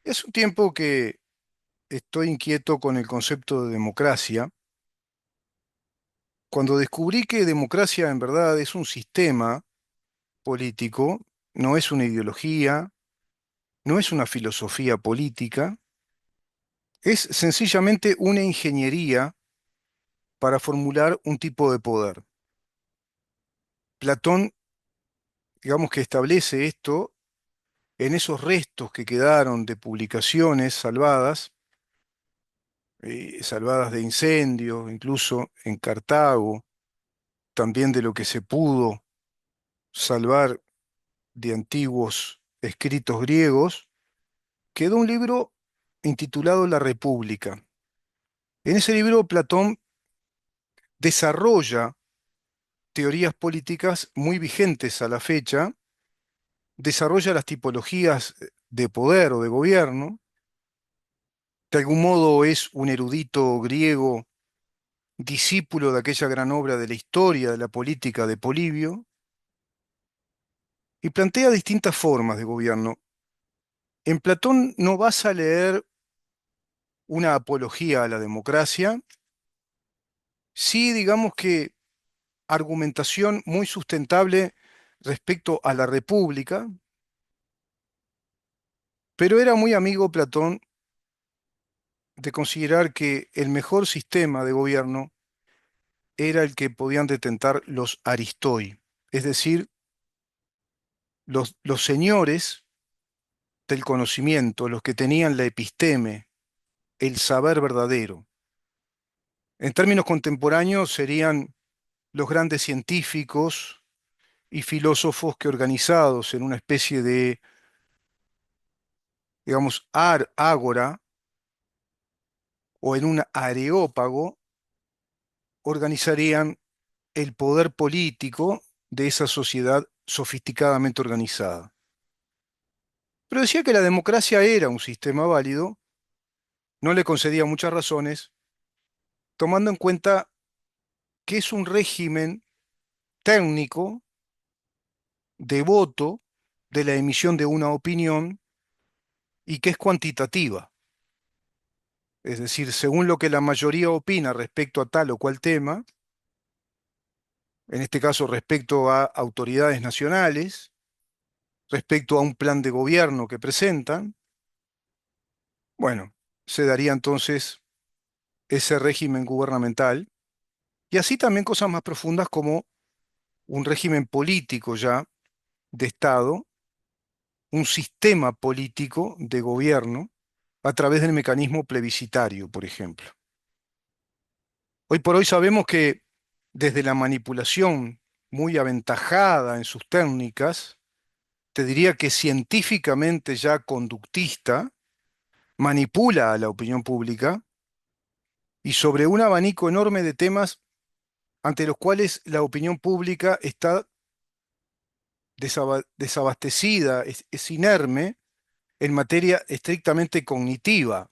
Es un tiempo que estoy inquieto con el concepto de democracia. Cuando descubrí que democracia en verdad es un sistema político, no es una ideología, no es una filosofía política, es sencillamente una ingeniería para formular un tipo de poder. Platón, digamos que establece esto en esos restos que quedaron de publicaciones salvadas de incendios, incluso en Cartago, también de lo que se pudo salvar de antiguos escritos griegos, quedó un libro intitulado La República. En ese libro Platón desarrolla teorías políticas muy vigentes a la fecha, desarrolla las tipologías de poder o de gobierno, de algún modo es un erudito griego, discípulo de aquella gran obra de la historia de la política de Polibio, y plantea distintas formas de gobierno. En Platón no vas a leer una apología a la democracia, sí, digamos que argumentación muy sustentable respecto a la república, pero era muy amigo Platón de considerar que el mejor sistema de gobierno era el que podían detentar los aristoi, es decir, los señores del conocimiento, los que tenían la episteme, el saber verdadero. En términos contemporáneos serían los grandes científicos y filósofos que organizados en una especie de, digamos, ágora o en un areópago, organizarían el poder político de esa sociedad sofisticadamente organizada. Pero decía que la democracia era un sistema válido, no le concedía muchas razones, tomando en cuenta que es un régimen técnico de voto de la emisión de una opinión y que es cuantitativa. Es decir, según lo que la mayoría opina respecto a tal o cual tema, en este caso respecto a autoridades nacionales, respecto a un plan de gobierno que presentan, bueno, se daría entonces ese régimen gubernamental y así también cosas más profundas como un régimen político ya de Estado, un sistema político de gobierno a través del mecanismo plebiscitario, por ejemplo. Hoy por hoy sabemos que desde la manipulación muy aventajada en sus técnicas, te diría que científicamente ya conductista, manipula a la opinión pública y sobre un abanico enorme de temas ante los cuales la opinión pública está desabastecida, es inerme en materia estrictamente cognitiva.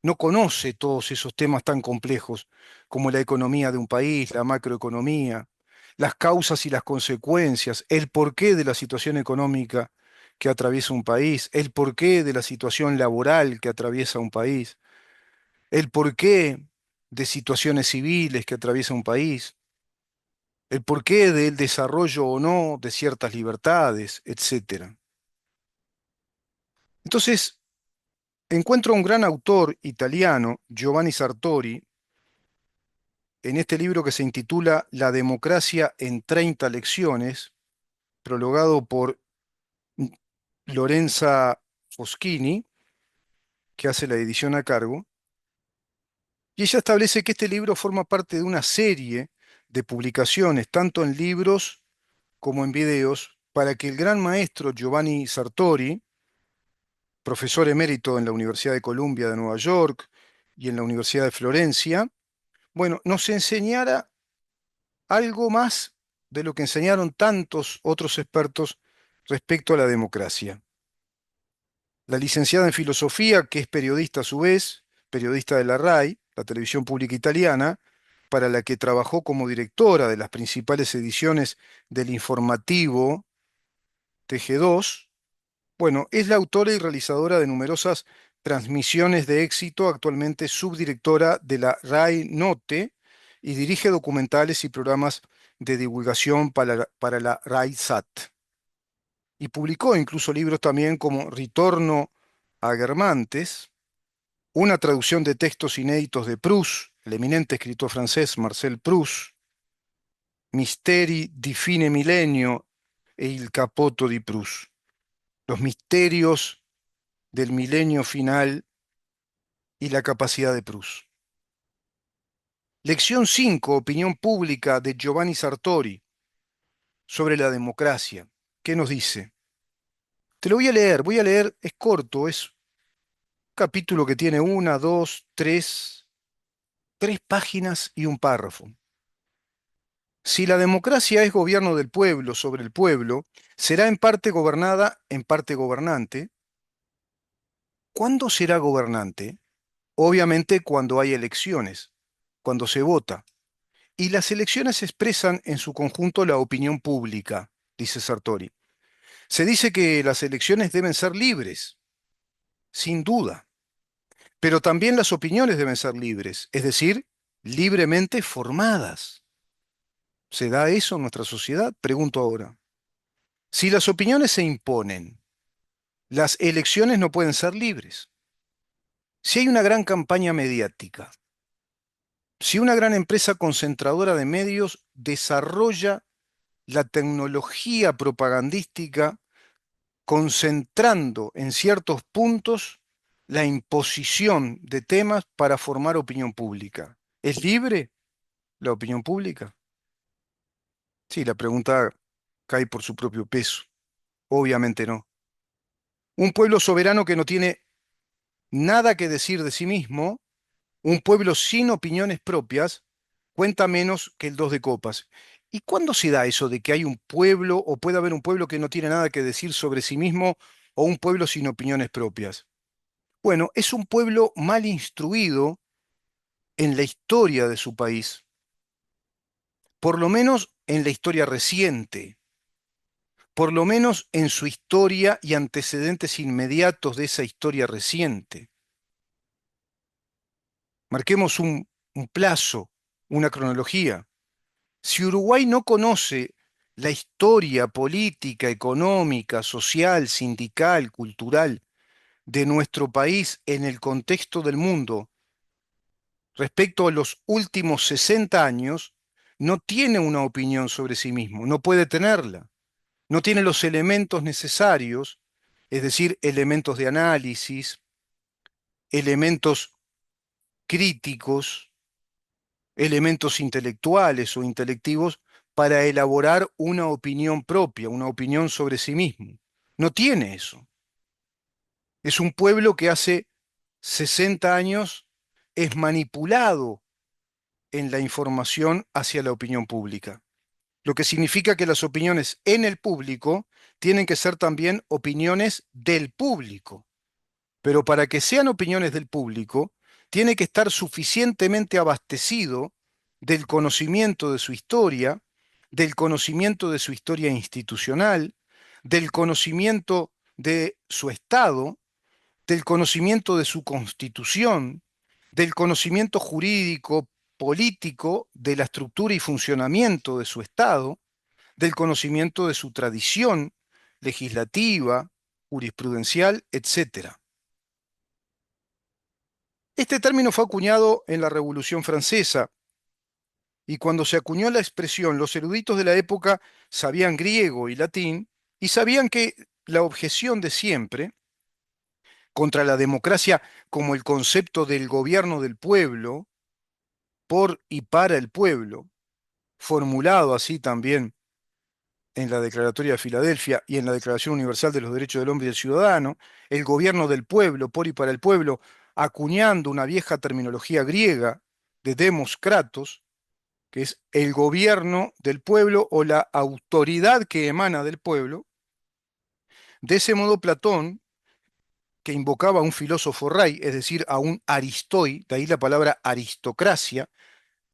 No conoce todos esos temas tan complejos como la economía de un país, la macroeconomía, las causas y las consecuencias, el porqué de la situación económica que atraviesa un país, el porqué de la situación laboral que atraviesa un país, el porqué de situaciones civiles que atraviesa un país, el porqué del desarrollo o no de ciertas libertades, etcétera. Entonces, encuentro a un gran autor italiano, Giovanni Sartori, en este libro que se intitula La democracia en 30 lecciones, prologado por Lorenza Foschini, que hace la edición a cargo, y ella establece que este libro forma parte de una serie de publicaciones, tanto en libros como en videos, para que el gran maestro Giovanni Sartori, profesor emérito en la Universidad de Columbia de Nueva York y en la Universidad de Florencia, bueno, nos enseñara algo más de lo que enseñaron tantos otros expertos respecto a la democracia. La licenciada en filosofía, que es periodista a su vez, periodista de la RAI, la televisión pública italiana, para la que trabajó como directora de las principales ediciones del informativo TG2, Bueno, es la autora y realizadora de numerosas transmisiones de éxito, actualmente subdirectora de la RAI Note y dirige documentales y programas de divulgación para la RAI-SAT. Y publicó incluso libros también como Ritorno a Guermantes, una traducción de textos inéditos de Proust, el eminente escritor francés Marcel Proust, Misteri di fine millennio e il capoto di Proust, los misterios del milenio final y la capacidad de Proust. Lección 5, opinión pública de Giovanni Sartori sobre la democracia. ¿Qué nos dice? Te lo voy a leer, es corto, es un capítulo que tiene una, dos, tres páginas y un párrafo. Si la democracia es gobierno del pueblo sobre el pueblo, será en parte gobernada, en parte gobernante. ¿Cuándo será gobernante? Obviamente cuando hay elecciones, cuando se vota. Y las elecciones expresan en su conjunto la opinión pública, dice Sartori. Se dice que las elecciones deben ser libres, sin duda, pero también las opiniones deben ser libres, es decir, libremente formadas. ¿Se da eso en nuestra sociedad? Pregunto ahora. Si las opiniones se imponen, las elecciones no pueden ser libres. Si hay una gran campaña mediática, si una gran empresa concentradora de medios desarrolla la tecnología propagandística concentrando en ciertos puntos la imposición de temas para formar opinión pública. ¿Es libre la opinión pública? Sí, la pregunta cae por su propio peso. Obviamente no. Un pueblo soberano que no tiene nada que decir de sí mismo, un pueblo sin opiniones propias, cuenta menos que el dos de copas. ¿Y cuándo se da eso de que hay un pueblo o puede haber un pueblo que no tiene nada que decir sobre sí mismo o un pueblo sin opiniones propias? Bueno, es un pueblo mal instruido en la historia de su país, por lo menos en la historia reciente, por lo menos en su historia y antecedentes inmediatos de esa historia reciente. Marquemos un plazo, una cronología. Si Uruguay no conoce la historia política, económica, social, sindical, cultural de nuestro país en el contexto del mundo respecto a los últimos 60 años, no tiene una opinión sobre sí mismo, no puede tenerla, no tiene los elementos necesarios, es decir, elementos de análisis, elementos críticos, elementos intelectuales o intelectivos para elaborar una opinión propia, una opinión sobre sí mismo. No tiene eso. Es un pueblo que hace 60 años es manipulado en la información hacia la opinión pública, lo que significa que las opiniones en el público tienen que ser también opiniones del público, pero para que sean opiniones del público, tiene que estar suficientemente abastecido del conocimiento de su historia, del conocimiento de su historia institucional, del conocimiento de su Estado, del conocimiento de su constitución, del conocimiento jurídico, político, de la estructura y funcionamiento de su Estado, del conocimiento de su tradición legislativa, jurisprudencial, etcétera. Este término fue acuñado en la Revolución Francesa y cuando se acuñó la expresión, los eruditos de la época sabían griego y latín y sabían que la objeción de siempre contra la democracia como el concepto del gobierno del pueblo, por y para el pueblo, formulado así también en la Declaratoria de Filadelfia y en la Declaración Universal de los Derechos del Hombre y del Ciudadano, el gobierno del pueblo, por y para el pueblo, acuñando una vieja terminología griega de demos kratos, que es el gobierno del pueblo o la autoridad que emana del pueblo. De ese modo, Platón, que invocaba a un filósofo rey, es decir, a un aristoi, de ahí la palabra aristocracia,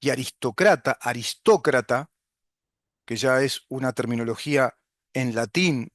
y aristócrata, que ya es una terminología en latín,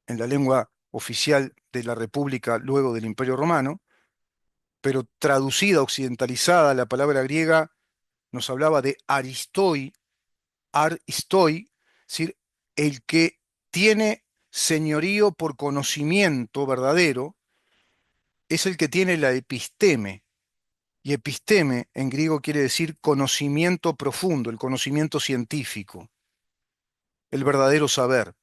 en la lengua oficial de la República luego del Imperio Romano, pero traducida, occidentalizada, la palabra griega nos hablaba de aristoi, aristoi, es decir, el que tiene señorío por conocimiento verdadero, es el que tiene la episteme. Y episteme en griego quiere decir conocimiento profundo, el conocimiento científico, el verdadero saber.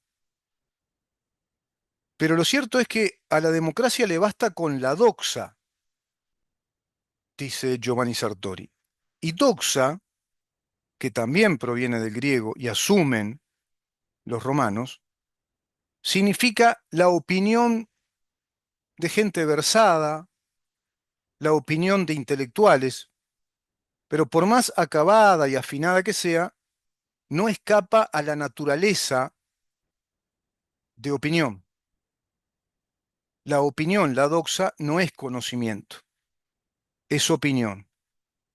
Pero lo cierto es que a la democracia le basta con la doxa, dice Giovanni Sartori. Y doxa, que también proviene del griego y asumen los romanos, significa la opinión de gente versada, la opinión de intelectuales, pero por más acabada y afinada que sea, no escapa a la naturaleza de opinión. La opinión, la doxa, no es conocimiento, es opinión.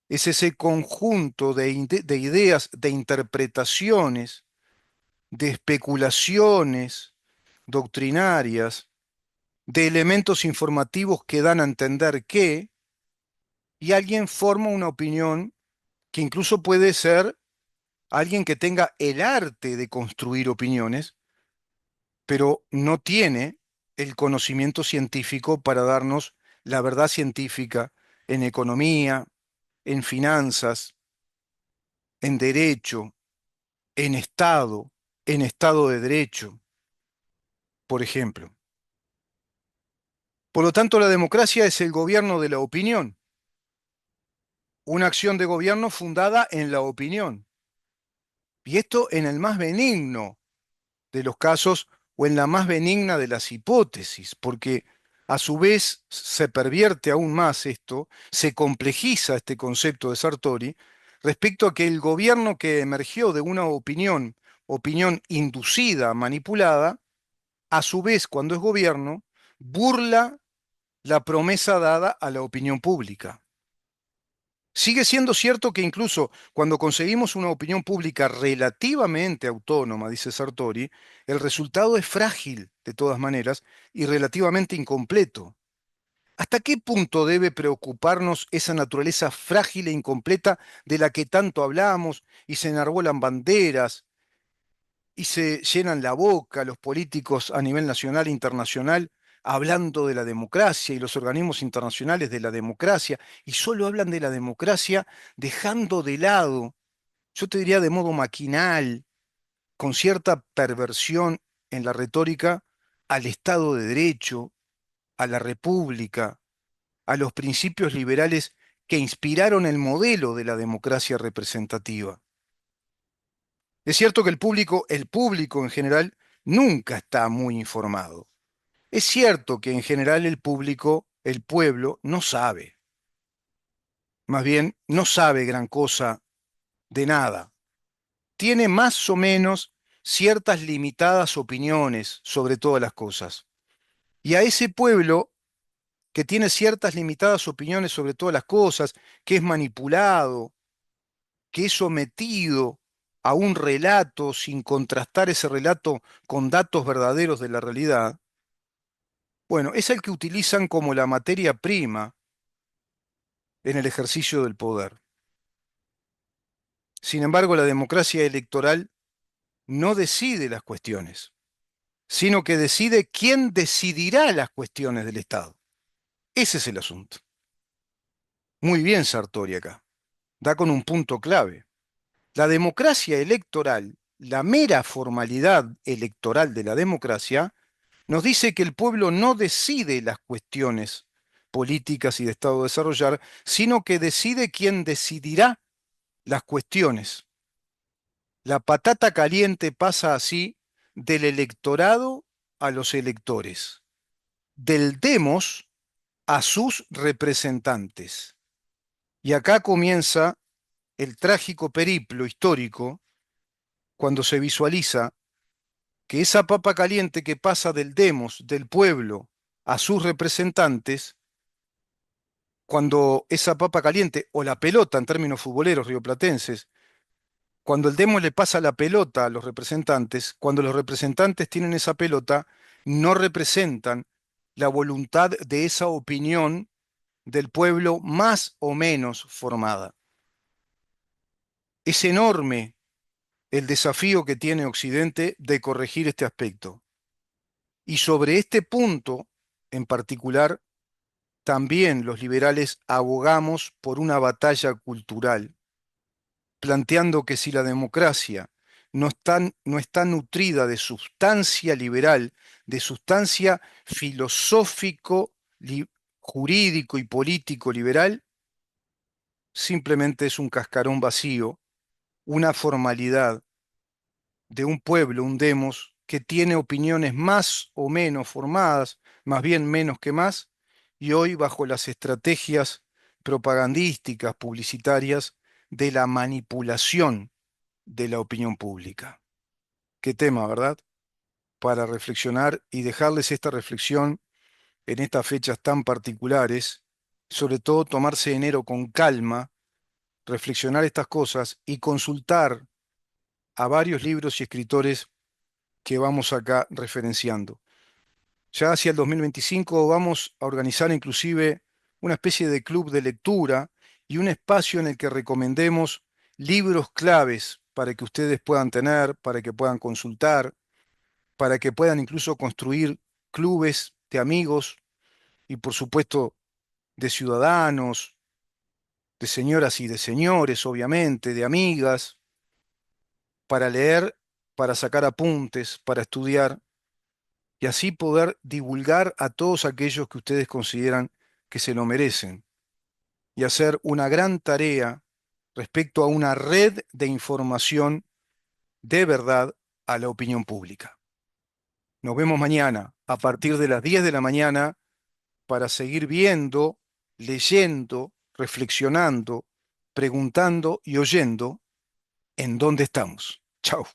Es ese conjunto de ideas, de interpretaciones, de especulaciones doctrinarias, de elementos informativos que dan a entender que, y alguien forma una opinión que incluso puede ser alguien que tenga el arte de construir opiniones, pero no tiene el conocimiento científico para darnos la verdad científica en economía, en finanzas, en derecho, en Estado de Derecho, por ejemplo. Por lo tanto, la democracia es el gobierno de la opinión, una acción de gobierno fundada en la opinión. Y esto en el más benigno de los casos o en la más benigna de las hipótesis, porque a su vez se pervierte aún más esto, se complejiza este concepto de Sartori respecto a que el gobierno que emergió de una opinión, opinión inducida, manipulada, a su vez cuando es gobierno, burla la promesa dada a la opinión pública. Sigue siendo cierto que incluso cuando conseguimos una opinión pública relativamente autónoma, dice Sartori, el resultado es frágil de todas maneras y relativamente incompleto. ¿Hasta qué punto debe preocuparnos esa naturaleza frágil e incompleta de la que tanto hablamos y se enarbolan banderas y se llenan la boca los políticos a nivel nacional e internacional hablando de la democracia y los organismos internacionales de la democracia, y solo hablan de la democracia dejando de lado, yo te diría de modo maquinal, con cierta perversión en la retórica, al Estado de Derecho, a la República, a los principios liberales que inspiraron el modelo de la democracia representativa? Es cierto que el público en general, nunca está muy informado. Es cierto que en general el público, el pueblo, no sabe. Más bien, no sabe gran cosa de nada. Tiene más o menos ciertas limitadas opiniones sobre todas las cosas. Y a ese pueblo que tiene ciertas limitadas opiniones sobre todas las cosas, que es manipulado, que es sometido a un relato sin contrastar ese relato con datos verdaderos de la realidad, bueno, es el que utilizan como la materia prima en el ejercicio del poder. Sin embargo, la democracia electoral no decide las cuestiones, sino que decide quién decidirá las cuestiones del Estado. Ese es el asunto. Muy bien, Sartori acá. Da con un punto clave. La democracia electoral, la mera formalidad electoral de la democracia, nos dice que el pueblo no decide las cuestiones políticas y de Estado a desarrollar, sino que decide quién decidirá las cuestiones. La patata caliente pasa así del electorado a los electores, del demos a sus representantes. Y acá comienza el trágico periplo histórico cuando se visualiza que esa papa caliente que pasa del demos, del pueblo, a sus representantes, cuando esa papa caliente, o la pelota en términos futboleros rioplatenses, cuando el demo le pasa la pelota a los representantes, cuando los representantes tienen esa pelota, no representan la voluntad de esa opinión del pueblo más o menos formada. Es enorme el desafío que tiene Occidente de corregir este aspecto. Y sobre este punto, en particular, también los liberales abogamos por una batalla cultural, planteando que si la democracia no está nutrida de sustancia liberal, de sustancia filosófico, jurídico y político liberal, simplemente es un cascarón vacío, una formalidad de un pueblo, un demos, que tiene opiniones más o menos formadas, más bien menos que más, y hoy bajo las estrategias propagandísticas, publicitarias, de la manipulación de la opinión pública. Qué tema, ¿verdad? Para reflexionar y dejarles esta reflexión en estas fechas tan particulares, sobre todo tomarse enero con calma, reflexionar estas cosas y consultar a varios libros y escritores que vamos acá referenciando. Ya hacia el 2025 vamos a organizar inclusive una especie de club de lectura y un espacio en el que recomendemos libros claves para que ustedes puedan tener, para que puedan consultar, para que puedan incluso construir clubes de amigos y por supuesto de ciudadanos, de señoras y de señores, obviamente, de amigas, para leer, para sacar apuntes, para estudiar y así poder divulgar a todos aquellos que ustedes consideran que se lo merecen y hacer una gran tarea respecto a una red de información de verdad a la opinión pública. Nos vemos mañana a partir de las 10 de la mañana para seguir viendo, leyendo, reflexionando, preguntando y oyendo en dónde estamos. Chao.